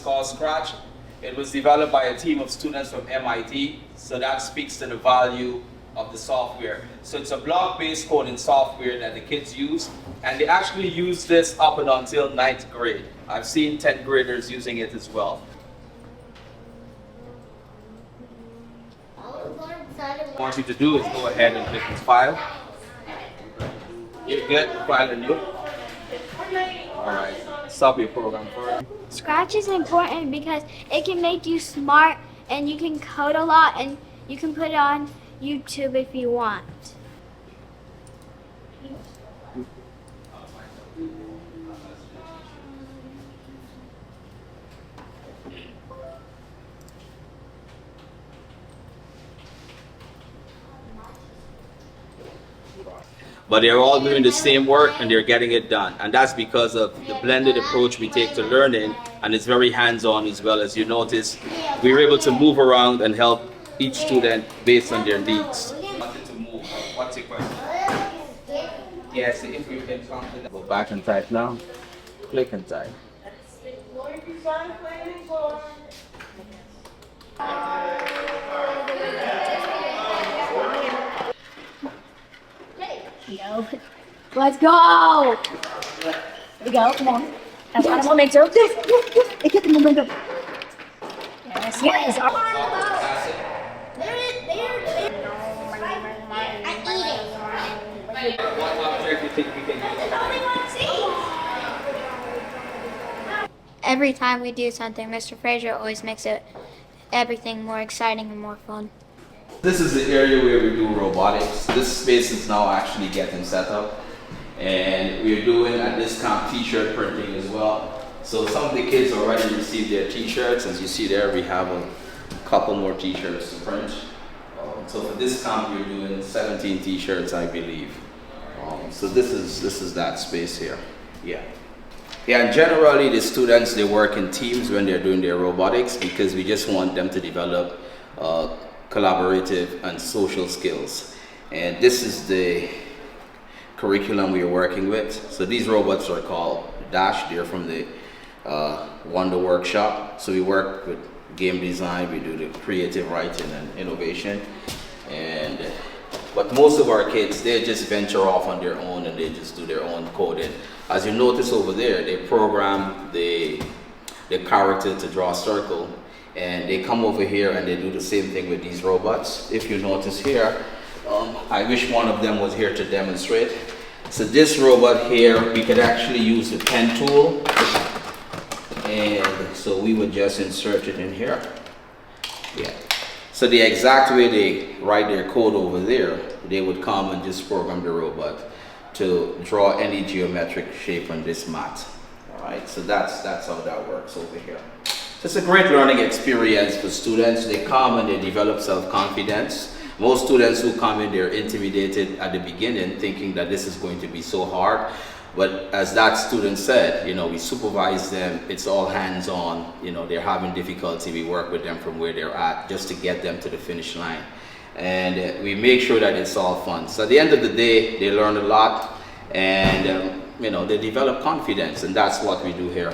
called Scratch. It was developed by a team of students from MIT, so that speaks to the value of the software. So it's a block-based coding software that the kids use, and they actually use this up and until 9th grade. I've seen 10th graders using it as well. What I want you to do is go ahead and click this file. You're good? File and look. Alright, stop your program first. Scratch is important because it can make you smart and you can code a lot and you can put it on YouTube if you want. But they're all doing the same work and they're getting it done. And that's because of the blended approach we take to learning, and it's very hands-on as well. As you notice, we're able to move around and help each student based on their needs. Wanted to move. What's your question? Yes, if you can go back and type now. Click and type. Go. Let's go. Here we go. Come on. That's kind of momentum. It get the momentum. Yes, yes. What object do you think we can use? Every time we do something, Mr. Fraser always makes everything more exciting and more fun. This is the area where we do robotics. This space is now actually getting set up, and we're doing at this camp t-shirt printing as well. So some of the kids already received their t-shirts. As you see there, we have a couple more t-shirts to print. So for this camp, we're doing 17 t-shirts, I believe. So this is that space here. Yeah. Yeah, and generally the students, they work in teams when they're doing their robotics because we just want them to develop collaborative and social skills. And this is the curriculum we are working with. So these robots are called Dash. They're from the Wonder Workshop. So we work with game design, we do the creative writing and innovation. But most of our kids, they just venture off on their own and they just do their own coding. As you notice over there, they program the character to draw a circle, and they come over here and they do the same thing with these robots. If you notice here, I wish one of them was here to demonstrate. So this robot here, we could actually use the pen tool, and so we would just insert it in here. Yeah. So the exact way they write their code over there, they would come and just program the robot to draw any geometric shape on this mat. All right, so that's how that works over here. So it's a great learning experience for students. They come and they develop self-confidence. Most students who come in, they're intimidated at the beginning, thinking that this is going to be so hard. But as that student said, you know, we supervise them. It's all hands-on. You know, they're having difficulty. We work with them from where they're at just to get them to the finish line. And we make sure that it's all fun. So at the end of the day, they learn a lot, and you know, they develop confidence, and that's what we do here.